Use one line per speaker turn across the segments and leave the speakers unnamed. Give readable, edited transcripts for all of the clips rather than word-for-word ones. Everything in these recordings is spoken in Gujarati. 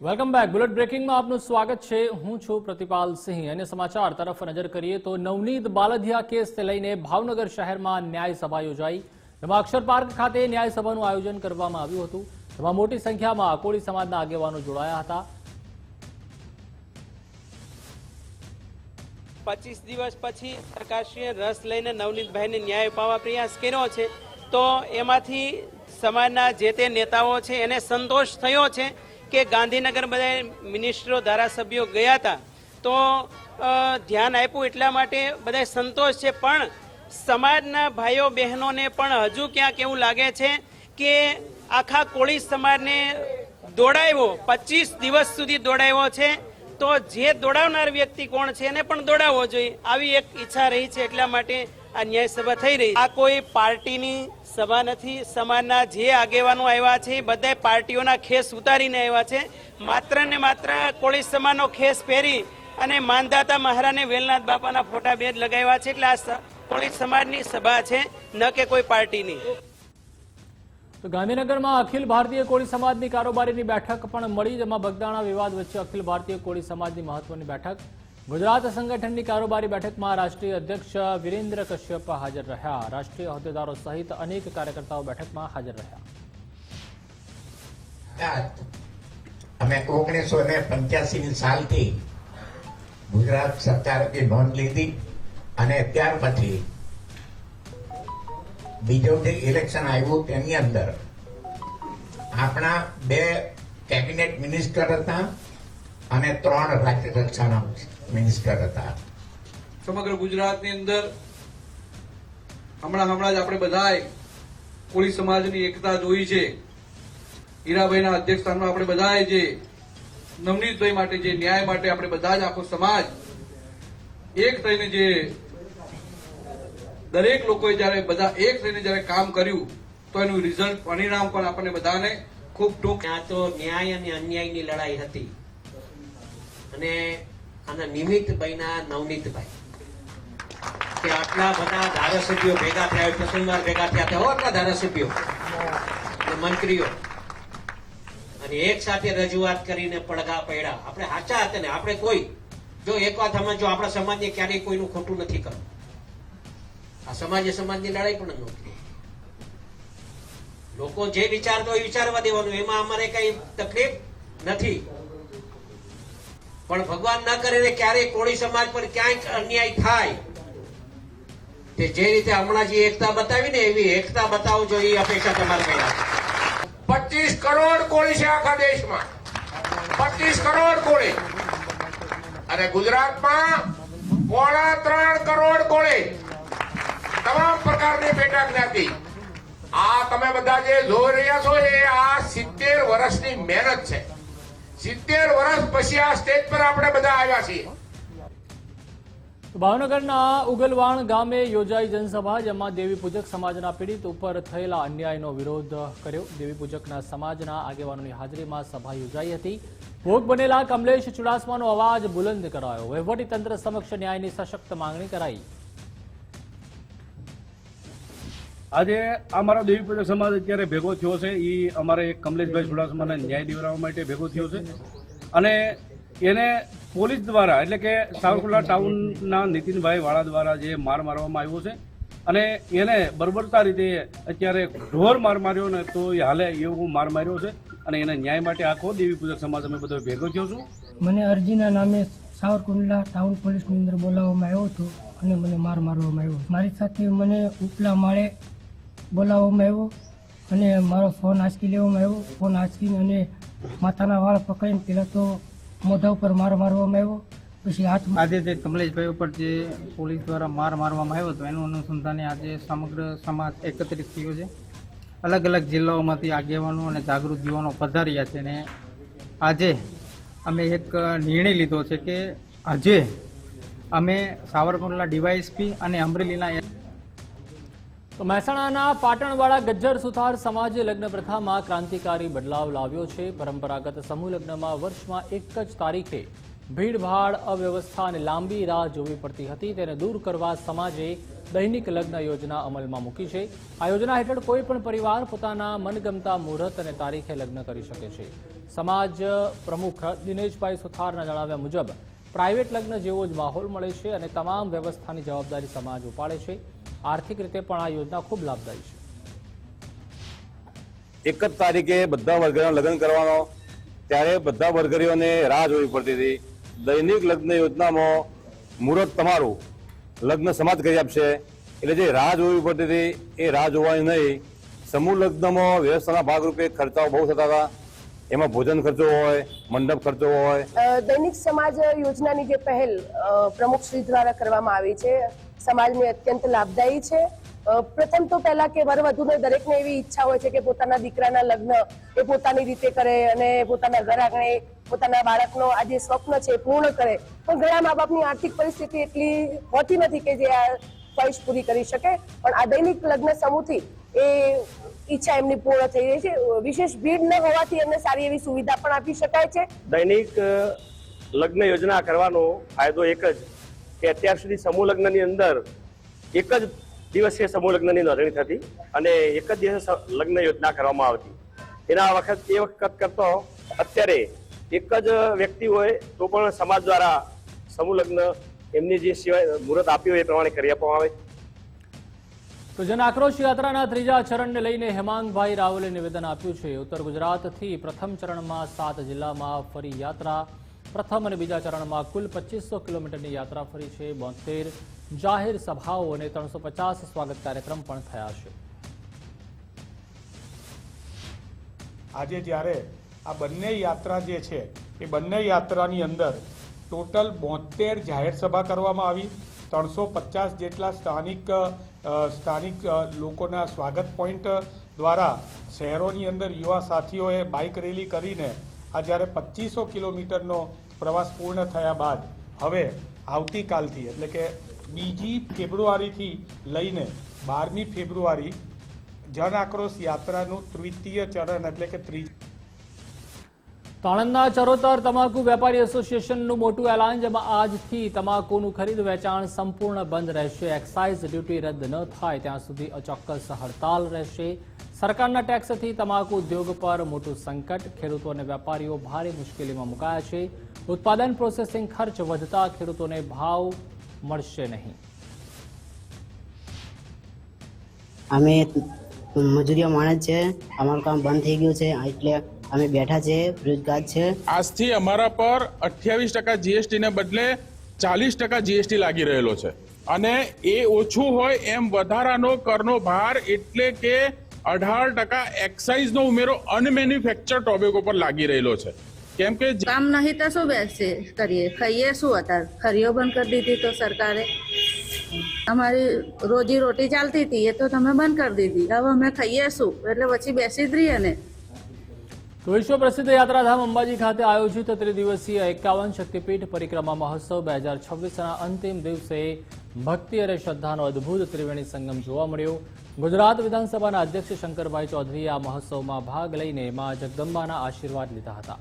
Welcome back. બુલેટ બ્રેકિંગમાં આપનું સ્વાગત છે. હું છું પ્રતિપાલ સિંહ. અને સમાચાર તરફ નજર કરીએ તો નવનીત બાલદિયા કેસને લઈને ભાવનગર શહેરમાં ન્યાય સભા યોજાઈ. જેમાં અક્ષર પાર્ક ખાતે ન્યાય સભાનું આયોજન કરવામાં આવ્યું હતું. જેમાં મોટી સંખ્યામાં કોળી સમાજના આગેવાનો જોડાયા હતા.
25 દિવસ પછી સરકારશ્રીએ રસ લઈને નવનીતભાઈને ન્યાય અપાવવા પ્રયાસ કર્યો છે, તો એમાંથી સમાજના જે તે નેતાઓ છે એને સંતોષ થયો છે કે ગાંધીનગર બધા મિનિસ્ટરો ધારાસભ્યો ગયા હતા તો ધ્યાન આપ્યું, એટલા માટે બધા સંતોષ છે. પણ સમાજના ભાઈઓ બહેનોને પણ હજુ ક્યાંક એવું લાગે છે કે આખા કોળી સમાજને દોડાવ્યો, 25 દિવસ સુધી દોડાવ્યો છે, તો જે દોડાવનાર વ્યક્તિ કોણ છે એને પણ દોડાવવો જોઈએ, આવી એક ઈચ્છા રહી છે. એટલા માટે આ ન્યાય સભા થઈ રહી. આ કોઈ પાર્ટીની સભા નથી. સમાજના જે આગેવાનો આવ્યા છે એ બધા પાર્ટીઓના ખેસ ઉતારીને આવ્યા છે. માત્ર ને માત્ર કોળી સમાજનો ખેસ પહેરી અને માનદાતા મહારાને વેલનાથ બાપાના ફોટા બે જ લગાવ્યા છે. એટલે આ કોળી સમાજની સભા છે, ન કે કોઈ પાર્ટીની.
તો ગાંધીનગરમાં અખિલ ભારતીય કોળી સમાજની કારોબારીની બેઠક પણ મળી. જેમાં બગદાણા વિવાદ વચ્ચે અખિલ ભારતીય કોળી સમાજની મહત્વની બેઠક. ગુજરાત સંગઠનની કારોબારી બેઠકમાં રાષ્ટ્રીય અધ્યક્ષ વિરેન્દ્ર કશ્યપ હાજર રહ્યા. રાષ્ટ્રીય હોદ્દેદારો સહિત અનેક કાર્યકર્તાઓ બેઠકમાં હાજર રહ્યા.
અમે 1985 સાલથી ગુજરાત સરકારે નોંધ લીધી અને ત્યાર પછી બીજો જે ઇલેક્શન આવ્યું તેની અંદર આપણા 2 કેબિનેટ મિનિસ્ટર હતા અને 3 રાજ્ય કક્ષાના મિનિસ્ટર હતા.
સમગ્ર ગુજરાતની અંદર હમણાં જ આપણે બધાએ કોળી સમાજની એકતા જોઈ છે. હીરાભાઈના અધ્યક્ષસ્થાનમાં આપણે બધાએ જે નવનીતભાઈ માટે જે ન્યાય માટે આપણે બધા જ આખો સમાજ એક થઈને જે દરેક લોકોએ જયારે બધા એક થઈને જયારે કામ કર્યું તો એનું રિઝલ્ટ પરિણામ પણ આપણને બધાને ખૂબ ટૂંક.
આ તો ન્યાય અને અન્યાયની લડાઈ હતી અને આના નિમિત્ત બન્યા નવનીતભાઈ કે આટલા બધા ધારાસભ્યો ભેગા થયા, પ્રથમવાર ભેગા થયા હતા, આટલા ધારાસભ્યો અને મંત્રીઓ અને એક સાથે રજૂઆત કરીને પડઘા પડ્યા. આપણે સાચા હતા ને, આપણે કોઈ જો એક વાત સમજો, આપણા સમાજને ક્યારેય કોઈનું ખોટું નથી કરવું. આ સમાજની લડાઈ પણ નહોતી. લોકો જે વિચારતો હોય વિચારવા દેવાનું, એમાં અમારે કઈ તકલીફ નથી. પણ ભગવાન ન કરે ને ક્યારેય કોળી સમાજ પર ક્યાંક અન્યાય થાય તે જે રીતે હમણાં જે એકતા બતાવી ને એવી એકતા બતાવજો, એ અપેક્ષા તમારે કર્યા.
25 કરોડ કોળી છે આખા દેશમાં, 25 કરોડ કોળી, અને ગુજરાતમાં 3.25 કરોડ કોળી, તમામ પ્રકારની પેટા જ્ઞાતિ. આ તમે બધા જે જોઈ રહ્યા છો એ આ 70 વર્ષની મહેનત છે. 70 વર્ષ પછી આ સ્ટેજ પર આપણે બધા આવ્યા છીએ.
ભાવનગરના ઉગલવાણ ગામે યોજાઈ જનસભા. જેમાં દેવી પૂજક સમાજના પીડિત ઉપર થયેલા અન્યાયનો વિરોધ કર્યો. દેવી પૂજકના સમાજના આગેવાનોની હાજરીમાં સભા યોજાઈ હતી. ભોગ બનેલા કમલેશ ચુડાસમાનો અવાજ બુલંદ કરાયો. વહીવટીતંત્ર સમક્ષ ન્યાયની સશક્ત માંગણી કરાઈ.
આજે અમારો દેવી પૂજક સમાજ અત્યારે ભેગો થયો છે. એ અમારે એક કમલેશભાઈ ચુડાસમાને ન્યાય દિવડાવવા માટે ભેગો થયો છે અને એને પોલીસ દ્વારા એટલે કે સાવરકુંડલા ટાઉનના નીતિનભાઈ વાળા દ્વારા જે મારવામાં આવ્યો છે અને એને બર્બરતા રીતે અત્યારે ઢોર માર્યો ને તો એ હાલે એવું માર્યો છે અને એને ન્યાય માટે આખો દેવી પૂજક સમાજ અમે બધો ભેગો થયો છું.
મને અરજીના નામે સાવરકુંડલા ટાઉન પોલીસની અંદર બોલાવવામાં આવ્યો હતો અને મને મારવામાં આવ્યો. મારી સાથે મને ઉપલા માળે બોલાવવામાં આવ્યો અને મારો ફોન આંચકી લેવામાં આવ્યો. ફોન આંચકીને અને માથાના વાળ પકડીને પહેલાં તો મોઢા ઉપર મારવામાં આવ્યો, પછી હાથ.
આજે જે કમલેશભાઈ ઉપર જે પોલીસ દ્વારા મારવામાં આવ્યો હતો એનું અનુસંધાને આજે સમગ્ર સમાજ એકત્રિત થયો છે. અલગ અલગ જિલ્લાઓમાંથી આગેવાનો અને જાગૃત યુવાનો પધાર્યા છે અને આજે અમે એક નિર્ણય લીધો છે કે આજે અમે સાવરકુંડલા ડીવાયએસપી અને અમરેલીના.
તો મહેસાણાના પાટણવાળા ગજ્જર સુથાર સમાજે લગ્ન પ્રથામાં ક્રાંતિકારી બદલાવ લાવ્યો છે. પરંપરાગત સમૂહ લગ્નમાં વર્ષમાં એક જ તારીખે ભીડભાડ, અવ્યવસ્થા અને લાંબી રાહ જોવી પડતી હતી. તેને દૂર કરવા સમાજે દૈનિક લગ્ન યોજના અમલમાં મૂકી છે। આ યોજના હેઠળ કોઈ પણ પરિવાર પોતાના મનગમતા મુહૂર્ત અને તારીખે લગ્ન કરી શકે છે। સમાજ પ્રમુખ દિનેશભાઈ સુથારના જણાવ્યા મુજબ પ્રાઇવેટ લગ્ન જેવો જ માહોલ મળે છે અને તમામ વ્યવસ્થાની જવાબદારી સમાજ ઉપાડે છે। આર્થિક રીતે પણ આ યોજના ખૂબ લાભદાયી છે।
એક જ તારીખે બધા વર્ગના લગ્ન કરવાનો, ત્યારે બધા વર્ગરીઓને રાહ જોવી પડતી હતી। દૈનિક લગ્ન યોજનામાં મુહૂર્ત તમારું લગ્ન સમાજ કરી આપશે, એટલે જે રાહ જોવી પડતી હતી એ રાહ જોવાની નહીં। સમૂહ લગ્નમાં વ્યવસ્થાના ભાગરૂપે ખર્ચાઓ બહુ થતા હતા। એમાં ભોજન ખર્ચો હોય, મંડપ ખર્ચો હોય।
દૈનિક સમાજ યોજનાની જે પહેલ પ્રમુખશ્રી દ્વારા કરવામાં આવી છે, સમાજને અત્યંત લાભદાયી છે। પ્રથમ તો પહેલા કે વરવધુને દરેકને એવી ઈચ્છા હોય છે કે પોતાના દીકરાના લગ્ન એ પોતાની રીતે કરે અને પોતાના ઘર આંગણે પોતાના બાળકનો આ જે સ્વપ્ન છે એ પૂર્ણ કરે, પણ ઘણા મા બાપની આર્થિક પરિસ્થિતિ એટલી હોતી નથી કે જે આ ખ્વાહિશ પૂરી કરી શકે, પણ આ દૈનિક લગ્ન સમૂહથી એ ઈચ્છા એમની પૂર્ણ થઈ રહી છે। વિશેષ ભીડ ન હોવાથી એમને સારી એવી સુવિધા પણ આપી શકાય છે।
દૈનિક લગ્ન યોજના કરવાનો ફાયદો એક જ કે અત્યાર સુધી સમૂહ લગ્નની અંદર એક જ દિવસે સમૂહ લગ્નની નોંધણી થતી અને એક જ દિવસે લગ્ન યોજના કરવામાં આવતી। એ વખત કરતો અત્યારે એક જ વ્યક્તિ હોય તો પણ સમાજ દ્વારા સમૂહ લગ્ન એમની જે સિવાય મુહૂર્ત આપ્યું હોય એ પ્રમાણે કરી આપવામાં આવે।
તો જન આક્રોશ યાત્રાના ત્રીજા ચરણને લઈને હેમાંગભાઈ રાવલે નિવેદન આપ્યું છે। ઉત્તર ગુજરાતથી પ્રથમ ચરણમાં 7 જિલ્લામાં ફરી યાત્રા। પ્રથમ અને બીજા ચરણમાં કુલ 2500 કિલોમીટરની યાત્રા ફરી છે। 72 જાહેર સભાઓ અને 350 સ્વાગત કાર્યક્રમ પણ થયા છે।
આજે જ્યારે આ બંને યાત્રા જે છે એ બંને યાત્રાની અંદર ટોટલ 72 જાહેર સભા કરવામાં આવી। 350 જેટલા સ્થાનિક લોકોના સ્વાગત પોઈન્ટ દ્વારા શહેરોની અંદર યુવા સાથીઓએ બાઇક રેલી કરીને આ જ્યારે 2500 કિલોમીટરનો પ્રવાસ પૂર્ણ થયા બાદ હવે આવતીકાલથી એટલે કે 2 ફેબ્રુઆરીથી લઈને 12મી ફેબ્રુઆરી જન આક્રોશ યાત્રાનું તૃતીય ચરણ એટલે કે
આણંદના ચરોતર તમાકુ વેપારી એસોસિએશનનું મોટું એલાન, જેમાં આજથી તમાકુનું ખરીદ વેચાણ સંપૂર્ણ બંધ રહેશે। એક્સાઇઝ ડ્યુટી રદ ન થાય ત્યાં સુધી અચોક્કસ હડતાલ રહેશે। સરકારના ટેક્સથી તમાકુ ઉદ્યોગ પર મોટું સંકટ, ખેડૂતો અને વેપારીઓ ભારે મુશ્કેલીમાં મુકાયા છે। ઉત્પાદન પ્રોસેસિંગ ખર્ચ વધતા ખેડૂતોને ભાવ મળશે નહીં।
અમે મજૂરીઓ માણસ છે, અમારું કામ બંધ થઈ ગયું છે એટલે અમે બેઠા છે, રોજગાર છે।
આજથી અમારા પર 28% જીએસટી ને બદલે 40% જીએસટી લાગી રહેલો છે અને એ ઓછું હોય એમ વધારાનો કરનો ભાર એટલે કે 18% એક્સાઇઝનો ઉમેરો અનમેન્યુફેક્ચર ટોબેકો પર લાગી રહેલો છે। કેમ કે
કામ નહીં તો શું બેસે કરીએ, ખાઈએ શું? અત્યારે ખરીઓ બંધ કરી દીધી તો સરકારે, અમારી રોજી રોટી ચાલતી હતી એ તો તમે બંધ કરી દીધી, હવે અમે ખાઈએ શું? એટલે પછી બેસી જ રહીએ ને।
તો વિશ્વ પ્રસિદ્ધ યાત્રાધામ અંબાજી ખાતે આયોજિત ત્રિદિવસીય 51 શક્તિપીઠ પરિક્રમા મહોત્સવ 2026ના અંતિમ દિવસે ભક્તિ અને શ્રદ્ધાનો અદભુત ત્રિવેણી સંગમ જોવા મળ્યો। ગુજરાત વિધાનસભાના અધ્યક્ષ શંકરભાઈ ચૌધરીએ આ મહોત્સવમાં ભાગ લઈને મા જગદંબાના આશીર્વાદ લીધા હતા।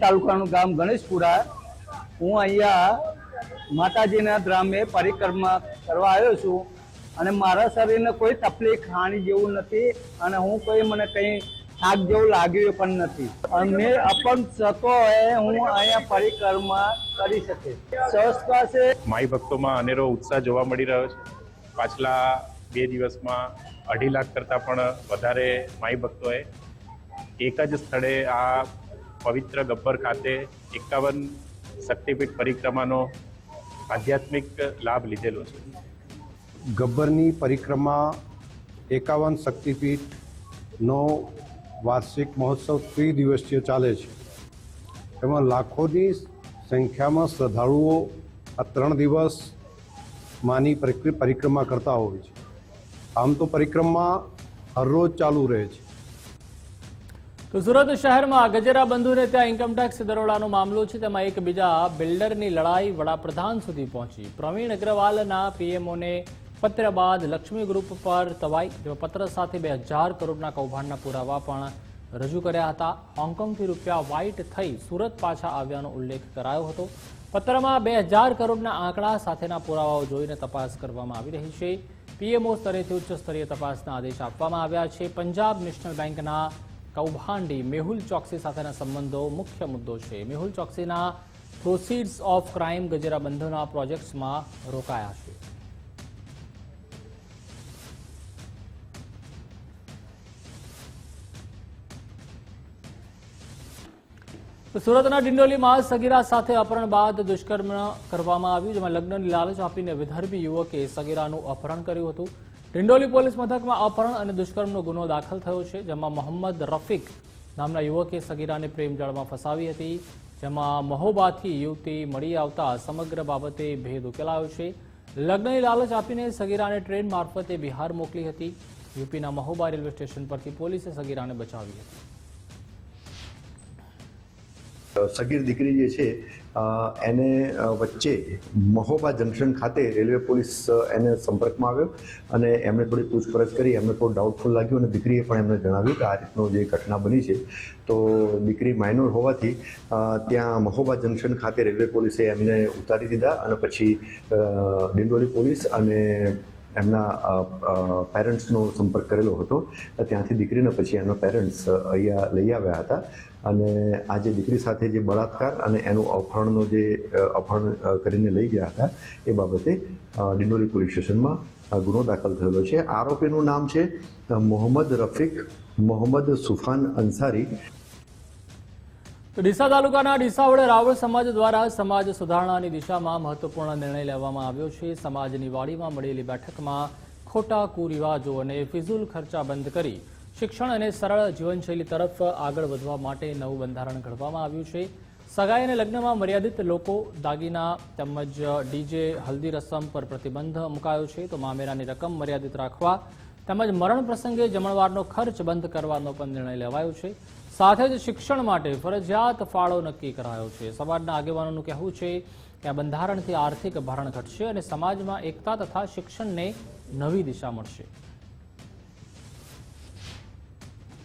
તાલુકાનું ગામ ગણેશપુરા, હું અહીંયા માતાજીના ધામે પરિક્રમા કરવા આવ્યો છું અને મારા શરીરને કોઈ તકલીફ હાનિ જેવું નથી અને મને કંઈ થાક જેવું લાગ્યું પણ નથી અને અપંગ થતો હોય હું અહીંયા પરિક્રમા કરી શકીશ। સહજ
માઈ ભક્તોમાં અનેરો ઉત્સાહ જોવા મળી રહ્યો છે। પાછલા 2 દિવસમાં 2.5 લાખ કરતાં પણ વધારે માઈ ભક્તોએ એક જ સ્થળે આ પવિત્ર ગબ્બર ખાતે 51 શક્તિપીઠ પરિક્રમાનો આધ્યાત્મિક લાભ લીધેલો છે।
ગબ્બરની પરિક્રમા 51 શક્તિપીઠનો વાર્ષિક મહોત્સવ ત્રિદિવસીય ચાલે છે। એમાં લાખોની સંખ્યામાં શ્રદ્ધાળુઓ આ 3 દિવસ માની પરિક્રમા કરતા હોય છે। આમ તો પરિક્રમા હરરોજ ચાલુ રહે છે।
તો સુરત શહેરમાં ગજેરા બંધુને ત્યાં ઇન્કમટેક્સ દરોડાનો મામલો છે, તેમાં એક બીજા બિલ્ડરની લડાઈ વડાપ્રધાન સુધી પહોંચી। પ્રવીણ અગ્રવાલના પીએમઓને પત્ર બાદ લક્ષ્મી ગ્રુપ પર તવાઈ, પત્ર સાથે 2000 કરોડના કૌભાંડના પુરાવા પણ રજૂ કર્યા હતા। હોંગકોંગથી રૂપિયા વ્હાઇટ થઈ સુરત પાછા આવ્યાનો ઉલ્લેખ કરાયો હતો। પત્રમાં 2000 કરોડના આંકડા સાથેના પુરાવાઓ જોઈને તપાસ કરવામાં આવી રહી છે. પીએમઓ સ્તરેથી ઉચ્ચ સ્તરીય તપાસના આદેશ આપવામાં આવ્યા છે. પંજાબ નેશનલ બેંકના કૌભાંડી મેહુલ ચોકસી સાથેના સંબંધો મુખ્ય મુદ્દો છે. મેહુલ ચોકસીના પ્રોસીડ્સ ઓફ ક્રાઇમ ગજેરા બંધોના પ્રોજેક્ટ્સમાં રોકાયા છે. સુરતના ડિંડોલીમાં સગીરા સાથે અપહરણ બાદ દુષ્કર્મ કરવામાં આવ્યું, જેમાં લગ્નની લાલચ આપીને વિધર્મી યુવકે સગીરાનું અપહરણ કર્યું હતું. ડિંડોલી પોલીસ મથકમાં અપહરણ અને દુષ્કર્મનો ગુનો દાખલ થયો છે, જેમાં મોહમ્મદ રફીક નામના યુવકે સગીરાને પ્રેમ જાળમાં ફસાવી હતી, જેમાં મહોબાથી યુવતી મળી આવતા સમગ્ર બાબતે ભેદ ઉકેલાયો છે. લગ્નની લાલચ આપીને સગીરાને ટ્રેન મારફતે બિહાર મોકલી હતી. યુપીના મહોબા રેલવે સ્ટેશન પરથી પોલીસે સગીરાને બચાવી હતી.
સગીર દીકરી જે છે એને વચ્ચે મહોબા જંકશન ખાતે રેલવે પોલીસ એને સંપર્કમાં આવ્યો અને એમણે થોડી પૂછપરછ કરી. એમને થોડું ડાઉટફુલ લાગ્યું અને દીકરીએ પણ એમને જણાવ્યું કે આ રીતનો જે ઘટના બની છે. તો દીકરી માઇનોર હોવાથી ત્યાં મહોબા જંકશન ખાતે રેલવે પોલીસે એમને ઉતારી દીધા અને પછી ડિંડોલી પોલીસ અને એમના પેરેન્ટ્સનો સંપર્ક કરેલો હતો. ત્યાંથી દીકરીને પછી એમના પેરેન્ટ્સ અહીંયા લઈ આવ્યા હતા અને આ જે દીકરી સાથે જે બળાત્કાર અને એનું અપહરણ કરીને લઈ ગયા હતા એ બાબતે ડિંડોલી પોલીસ સ્ટેશનમાં ગુનો દાખલ થયેલો છે. આરોપીનું નામ છે મોહમ્મદ રફીક મોહમ્મદ સુફાન અંસારી.
ડીસા તાલુકાના ડીસાવડે રાવળ સમાજ દ્વારા સમાજ સુધારણાની દિશામાં મહત્વપૂર્ણ નિર્ણય લેવામાં આવ્યો છે. સમાજની વાડીમાં મળેલી બેઠકમાં ખોટા કુરિવાજો અને ફિઝુલ ખર્ચા બંધ કરી શિક્ષણ અને સરળ જીવનશૈલી તરફ આગળ વધવા માટે નવું બંધારણ ઘડવામાં આવ્યું છે. સગાઈ અને લગ્નમાં મર્યાદિત લોકો, દાગીના તેમજ ડીજે, હલ્દી રસમ પર પ્રતિબંધ મુકાયો છે. તો મામેરાની રકમ મર્યાદિત રાખવા તેમજ મરણ પ્રસંગે જમણવારનો ખર્ચ બંધ કરવાનો પણ નિર્ણય લેવાયો છે. સાથે જ શિક્ષણ માટે ફરજિયાત ફાળો નક્કી કરાયો છે. સમાજના આગેવાનોનું કહેવું છે કે આ બંધારણથી આર્થિક ભારણ ઘટશે અને સમાજમાં એકતા તથા શિક્ષણને નવી દિશા મળશે.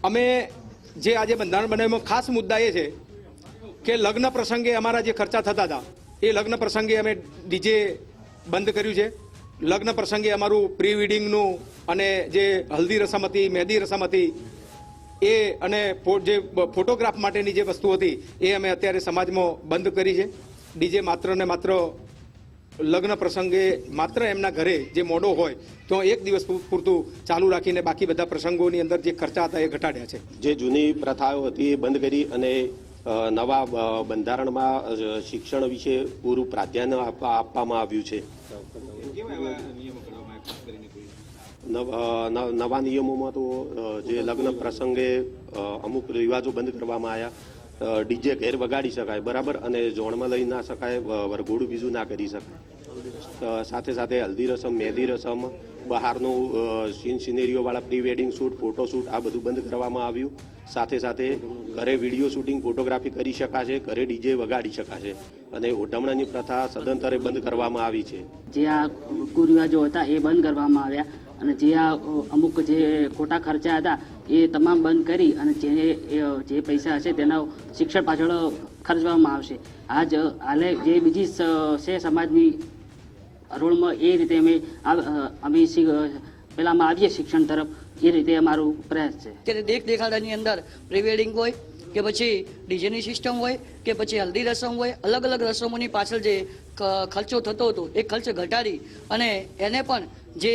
અમે જે આજે બંધારણ બનાવ્યું ખાસ મુદ્દા એ છે કે લગ્ન પ્રસંગે અમારા જે ખર્ચા થતા હતા એ લગ્ન પ્રસંગે અમે ડીજે બંધ કર્યું છે. લગ્ન પ્રસંગે અમારું પ્રી વેડિંગનું અને જે હલ્દી રસમ હતી, મહેંદી રસમ હતી એ અને જે ફોટોગ્રાફ માટેની જે વસ્તુ હતી એ અમે અત્યારે સમાજમાં બંધ કરી છે. ડીજે માત્ર ને માત્ર લગ્ન પ્રસંગે માત્ર એમના ઘરે જે મોડો હોય તો એક દિવસ પૂરતું ચાલુ રાખીને બાકી બધા પ્રસંગોની અંદર જે ખર્ચા હતા એ ઘટાડ્યા છે.
જે જૂની પ્રથાઓ હતી એ બંધ કરી અને નવા બંધારણમાં શિક્ષણ વિશે પૂરું પ્રાધાન્ય આપવામાં આવ્યું છે. નવા નિયમોમાં તો જે લગ્ન પ્રસંગે અમુક રિવાજો બંધ કરવામાં આવ્યા. ડીજે ઘેર વગાડી શકાય બરાબર અને જોણમાં લઈ ના શકાય, વરઘોડું બીજું ના કરી શકાય. સાથે સાથે હલ્દી રસમ, મહેંદી રસમ, બહારનું સિનેરીઓ વાળા pre wedding shoot, photo shoot આ બધું બંધ કરવામાં આવ્યું. સાથે સાથે ઘરે વિડીયો શૂટિંગ, ફોટોગ્રાફી કરી શકાશે, ઘરે ડીજે વગાડી શકાશે અને ઓઢમણાની પ્રથા સદંતરે બંધ કરવામાં આવી છે.
જે આ કુરિવાજો હતા એ બંધ કરવામાં આવ્યા અને જે આ અમુક જે ખોટા ખર્ચા હતા એ તમામ બંધ કરી અને જે પૈસા હશે તેના શિક્ષણ પાછળ ખર્ચવામાં આવશે. આજ હાલે જે બીજી છે સમાજની રોલમાં એ રીતે અમે પેલામાં આવીએ શિક્ષણ તરફ એ રીતે અમારું પ્રયાસ છે.
ત્યારે દેખ દેખાડાની અંદર પ્રી વેડિંગ હોય કે પછી ડીજેની સિસ્ટમ હોય કે પછી હલ્દી રસમ હોય, અલગ અલગ રસમોની પાછળ જે ખર્ચો થતો હતો એ ખર્ચ ઘટાડી અને એને પણ જે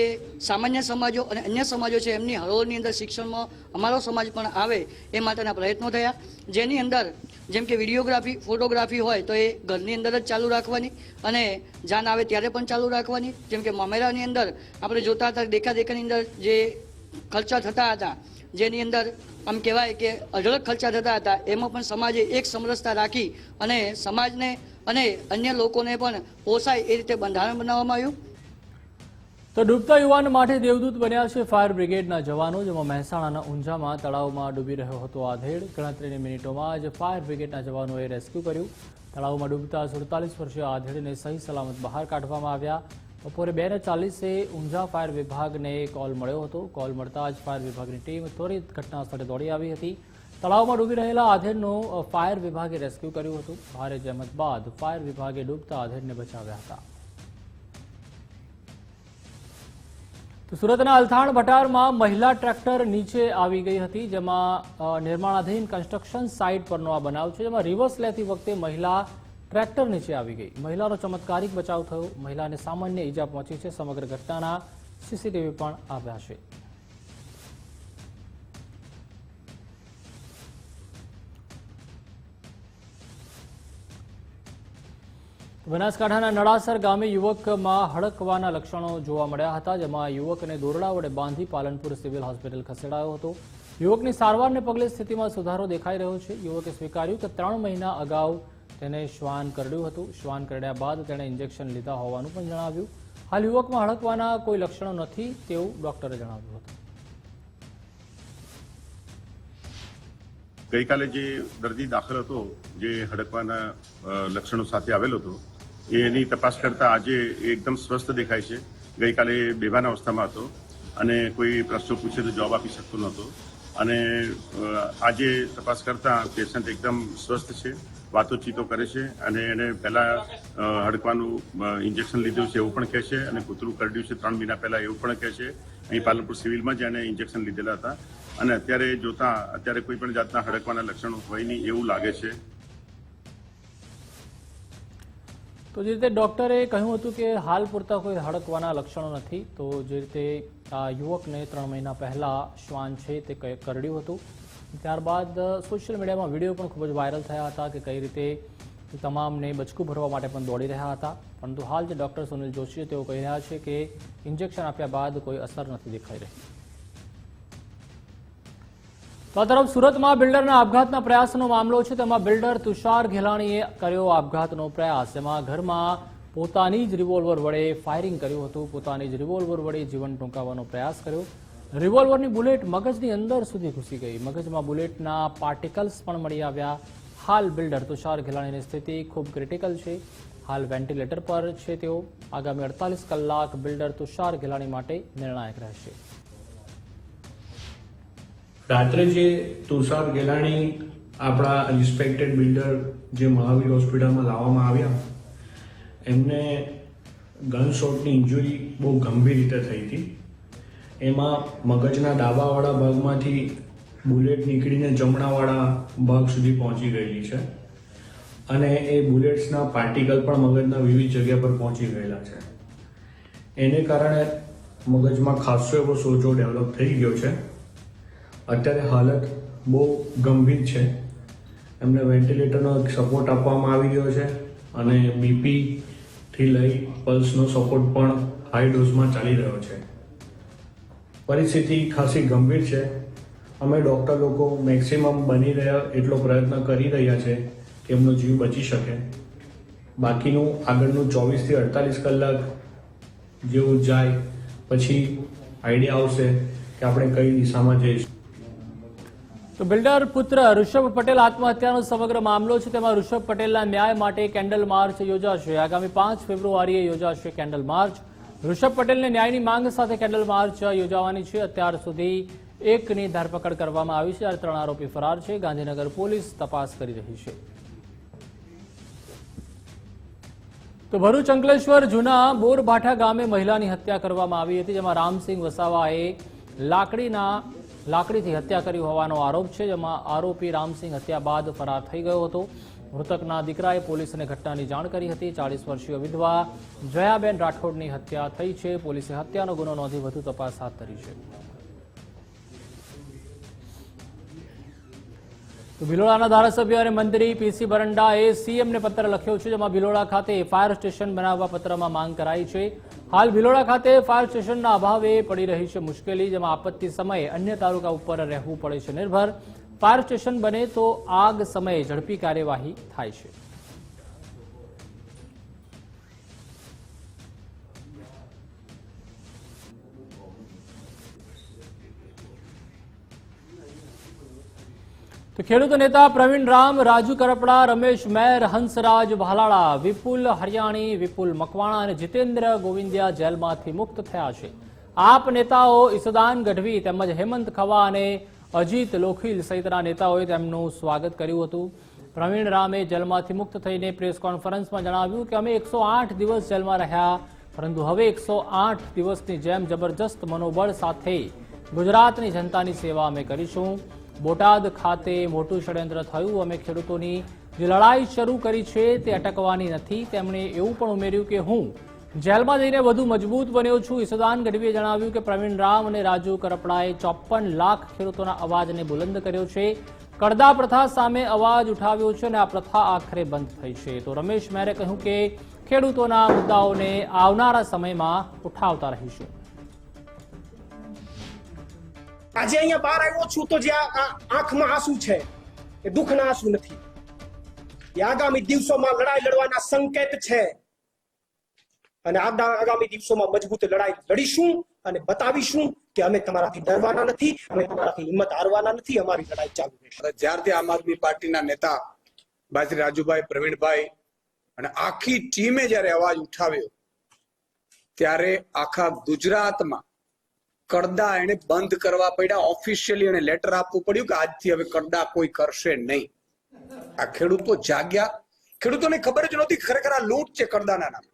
સામાન્ય સમાજો અને અન્ય સમાજો છે એમની હરોળની અંદર શિક્ષણમાં અમારો સમાજ પણ આવે એ માટેના પ્રયત્નો થયા. જેની અંદર જેમ કે વિડીયોગ્રાફી, ફોટોગ્રાફી હોય તો એ ઘરની અંદર જ ચાલુ રાખવાની અને જાન આવે ત્યારે પણ ચાલુ રાખવાની. જેમ કે મામેરાની અંદર આપણે જોતા હતા દેખાદેખાની અંદર જે ખર્ચા થતા હતા જેની અંદર આમ કહેવાય કે અઢળક ખર્ચા થતા હતા એમાં પણ સમાજે એક સમરસતા રાખી અને સમાજને અને અન્ય લોકોને પણ પોસાય એ રીતે બંધારણ બનાવવામાં આવ્યું.
તો ડૂબતા યુવાન માટે દેવદૂત બન્યા છે ફાયર બ્રિગેડના જવાનો, જેમાં મહેસાણાના ઊંઝામાં તળાવમાં ડૂબી રહ્યો હતો આધેડ. ગણતરીની મિનિટોમાં જ ફાયર બ્રિગેડના જવાનોએ રેસ્ક્યુ કર્યું. તળાવમાં ડૂબતા 47 વર્ષીય આધેડને સહી સલામત બહાર કાઢવામાં આવ્યા. બપોરે 2:40 ઊંઝા ફાયર વિભાગને કોલ મળ્યો હતો. કોલ મળતા જ ફાયર વિભાગની ટીમ ત્વરિત ઘટના સ્થળે દોડી આવી હતી. તળાવમાં ડૂબી રહેલા આધેડનું ફાયર વિભાગે રેસ્ક્યુ કર્યું હતું. ભારે જહેમત બાદ ફાયર વિભાગે ડૂબતા આધેડને બચાવ્યા હતા. તો સુરતના અલથાણ ભટારમાં મહિલા ટ્રેક્ટર નીચે આવી ગઈ હતી, જેમાં નિર્માણાધીન કન્સ્ટ્રક્શન સાઇટ પરનો આ બનાવ છે, જેમાં રિવર્સ લેતી વખતે મહિલા ટ્રેક્ટર નીચે આવી ગઈ. મહિલાનો ચમત્કારિક બચાવ થયો. મહિલાને સામાન્ય ઈજા પહોંચી છે. સમગ્ર ઘટનાના સીસીટીવી પણ આવ્યા છે. બનાસકાંઠાના નળાસર ગામે યુવકમાં હડકવાના લક્ષણો જોવા મળ્યા હતા, જેમાં યુવકને દોરડા વડે બાંધી પાલનપુર સિવિલ હોસ્પિટલ ખસેડાયો હતો. યુવકની સારવારને પગલે સ્થિતિમાં સુધારો દેખાઈ રહ્યો છે. યુવકે સ્વીકાર્યું કે 3 મહિના અગાઉ તેને શ્વાન કરડ્યું હતું. શ્વાન કરડ્યા બાદ તેણે ઇન્જેક્શન લીધા હોવાનું પણ જણાવ્યું. હાલ યુવકમાં હડકવાના કોઈ લક્ષણો નથી તેવું ડોક્ટરે જણાવ્યું હતું.
ગઈકાલે જે દર્દી દાખલ હતો, જે હડકવાના લક્ષણો સાથે આવેલો હતો, એની તપાસ કરતા આજે એકદમ સ્વસ્થ દેખાય છે. ગઈકાલે બેભાન અવસ્થામાં હતો અને કોઈ પ્રશ્નો પૂછે તો જવાબ આપી શકતો નહોતો, અને આજે તપાસ કરતા પેશન્ટ એકદમ સ્વસ્થ છે, વાતોચીતો કરે છે, અને એને પહેલા હડકવાનું ઇન્જેક્શન લીધું છે એવું પણ કહે છે, અને કૂતરું કરડ્યું છે 3 મહિના પહેલા એવું પણ કહે છે. અહીં પાલનપુર સિવિલમાં જ એને ઇન્જેક્શન લીધેલા હતા, અને અત્યારે જોતા અત્યારે કોઈ પણ જાતના હડકવાના લક્ષણો હોય નહીં એવું લાગે છે.
તો જે રીતે ડોક્ટરે કહ્યું હતું કે હાલ પૂરતા કોઈ હડકવાના લક્ષણો નથી, તો જે રીતે આ યુવકને 3 મહિના પહેલા શ્વાન છે તે કરડ્યું હતું. ત્યારબાદ સોશિયલ મીડિયામાં વિડીયો પણ ખૂબ જ વાયરલ થયા હતા કે કઈ રીતે તમામને બચકું ભરવા માટે પણ દોડી રહ્યા હતા. પરંતુ હાલ જે ડોક્ટર સુનિલ જોશી તેઓ કહી રહ્યા છે કે ઇન્જેક્શન આપ્યા બાદ કોઈ અસર નથી દેખાઈ રહી. તો આ તરફ સુરતમાં બિલ્ડરના આપઘાતના પ્રયાસનો મામલો છે, તેમાં બિલ્ડર તુષાર ઘેલાણીએ કર્યો આપઘાતનો પ્રયાસ. એમાં ઘરમાં પોતાની જ રિવોલ્વર વડે ફાયરિંગ કર્યું હતું. પોતાની જ રિવોલ્વર વડે જીવન ટૂંકાવવાનો પ્રયાસ કર્યો. રિવોલ્વરની બુલેટ મગજની અંદર સુધી ઘૂસી ગઈ. મગજમાં બુલેટના પાર્ટિકલ્સ પણ મળી આવ્યા. હાલ બિલ્ડર તુષાર ઘેલાણીની સ્થિતિ ખૂબ ક્રિટિકલ છે. હાલ વેન્ટિલેટર પર છે તેઓ. આગામી 48 કલાક બિલ્ડર તુષાર ઘેલાણી માટે નિર્ણાયક રહેશે.
રાત્રે જે તુષાર ગેલાણી આપણા રિસ્પેક્ટેડ બિલ્ડર જે મહાવીર હોસ્પિટલમાં લાવવામાં આવ્યા, એમને ગન શોટની ઇન્જુરી બહુ ગંભીર રીતે થઈ હતી. એમાં મગજના ડાબાવાળા ભાગમાંથી બુલેટ નીકળીને જમણાવાળા ભાગ સુધી પહોંચી ગયેલી છે, અને એ બુલેટ્સના પાર્ટિકલ પણ મગજના વિવિધ જગ્યા પર પહોંચી ગયેલા છે. એને કારણે મગજમાં ખાસો એવો સોજો ડેવલપ થઈ ગયો છે. અત્યારે હાલત બહુ ગંભીર છે. એમને વેન્ટિલેટરનો સપોર્ટ આપવામાં આવી રહ્યો છે, અને બીપીથી લઈ પલ્સનો સપોર્ટ પણ હાઈ ડોઝમાં ચાલી રહ્યો છે. પરિસ્થિતિ ખાસી ગંભીર છે. અમે ડૉક્ટર લોકો મેક્સિમમ બની રહ્યા એટલો પ્રયત્ન કરી રહ્યા છે કે એમનો જીવ બચી શકે. બાકીનું આગળનું 24 થી 48 કલાક જેવું જાય પછી આઈડિયા આવશે કે આપણે કઈ દિશામાં જઈશું.
તો બિલ્ડર પુત્ર ઋષભ પટેલ આત્મહત્યાનો સમગ્ર મામલો છે, તેમાં ઋષભ પટેલના ન્યાય માટે કેન્ડલ માર્ચ યોજાશે. આગામી 5 ફેબ્રુઆરીએ યોજાશે કેન્ડલ માર્ચ. ઋષભ પટેલને ન્યાયની માંગ સાથે કેન્ડલ માર્ચ યોજાવાની છે. અત્યાર સુધી 1ની ધરપકડ કરવામાં આવી છે, જ્યારે 3 આરોપી ફરાર છે. ગાંધીનગર પોલીસ તપાસ કરી રહી છે. તો ભરૂચ અંકલેશ્વર જૂના બોરભાઠા ગામે મહિલાની હત્યા કરવામાં આવી હતી, જેમાં રામસિંહ વસાવાએ લાકડીથી હત્યા કરી હોવાનો આરોપ છે, જેમાં આરોપી રામસિંહ હત્યા બાદ ફરાર થઈ ગયો હતો. મૃતકના દીકરાએ પોલીસને ઘટનાની જાણ કરી હતી. 40 વર્ષીય વિધવા જયાબેન રાઠોડની હત્યા થઈ છે. પોલીસે હત્યાનો ગુનો નોંધી વધુ તપાસ હાથ ધરી છે. તો ભિલોડાના ધારાસભ્ય અને મંત્રી પીસી બરંડાએ સીએમને પત્ર લખ્યો છે, જેમાં ભિલોડા ખાતે ફાયર સ્ટેશન બનાવવા પત્રમાં માંગ કરાઈ છે. હાલ ભિલોડા ખાતે ફાયર સ્ટેશનના અભાવે પડી રહી છે મુશ્કેલી, જેમાં આપત્તિ સમયે અન્ય તાલુકા ઉપર રહેવું પડે છે નિર્ભર. ફાયર સ્ટેશન બને તો આગ સમયે ઝડપી કાર્યવાહી થાય છે. તો ખેડૂત નેતા પ્રવીણ રામ, રાજુ કરપડા, રમેશ મેર, હંસરાજ ભાલાળા, વિપુલ હરિયાણી, વિપુલ મકવાણા અને જીતેન્દ્ર ગોવિંદિયા જેલમાંથી મુક્ત થયા છે. આપ નેતાઓ ઈસદાન ગઢવી તેમજ હેમંત ખવા અને અજીત લોખીલ સહિતના નેતાઓએ તેમનું સ્વાગત કર્યું હતું. પ્રવીણ રામે જેલમાંથી મુક્ત થઈને પ્રેસ કોન્ફરન્સમાં જણાવ્યું કે અમે 108 દિવસ જેલમાં રહ્યા, પરંતુ હવે 108 દિવસની જેમ જબરજસ્ત મનોબળ સાથે ગુજરાતની જનતાની સેવા અમે કરીશું. બોટાદ ખાતે મોટું ષડયંત્ર થયું. અમે ખેડૂતોની જે લડાઈ શરૂ કરી છે તે અટકવાની નથી. તેમણે એવું પણ ઉમેર્યું કે હું જેલમાં જઈને વધુ મજબૂત બન્યો છું. ઈસુદાન ગઢવીએ જણાવ્યું કે પ્રવીણ રામ અને રાજુ કરપડાએ 54 લાખ ખેડૂતોના અવાજને બુલંદ કર્યો છે. કડદા પ્રથા સામે અવાજ ઉઠાવ્યો છે અને આ પ્રથા આખરે બંધ થઈ છે. તો રમેશ મેરે કહ્યું કે ખેડૂતોના મુદ્દાઓને આવનારા સમયમાં ઉઠાવતા રહીશું.
આજે અહીંયા બહાર આવ્યો છું તો જે આંખમાં આંસુ છે એ દુઃખના આંસુ નથી. એ આગામી દિવસોમાં લડાઈ લડવાના સંકેત છે અને આગામી દિવસોમાં મજબૂત લડાઈ લડીશું અને બતાવીશું કે અમે તમારાથી ડરવાના નથી, અમે તમારાથી હિંમત હારવાના નથી. અમારી લડાઈ ચાલુ રહેશે.
જ્યારથી આમ આદમી પાર્ટીના નેતા ભાઈ શ્રી રાજુભાઈ, પ્રવીણભાઈ અને આખી ટીમે જ્યારે અવાજ ઉઠાવ્યો ત્યારે આખા ગુજરાતમાં કડદા એને બંધ કરવા પડ્યા. ઓફિશિયલી એને લેટર આપવું પડ્યું કે આજથી હવે કડદા કોઈ કરશે નહીં. આ ખેડૂતો જાગ્યા. ખેડૂતોને ખબર જ નહોતી ખરેખર આ લૂંટ છે કડદાના નામે.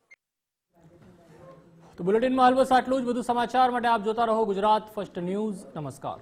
તો બુલેટિનમાં હાલ બસ આટલું જ. વધુ સમાચાર માટે આપ જોતા રહો ગુજરાત ફર્સ્ટ ન્યૂઝ. નમસ્કાર.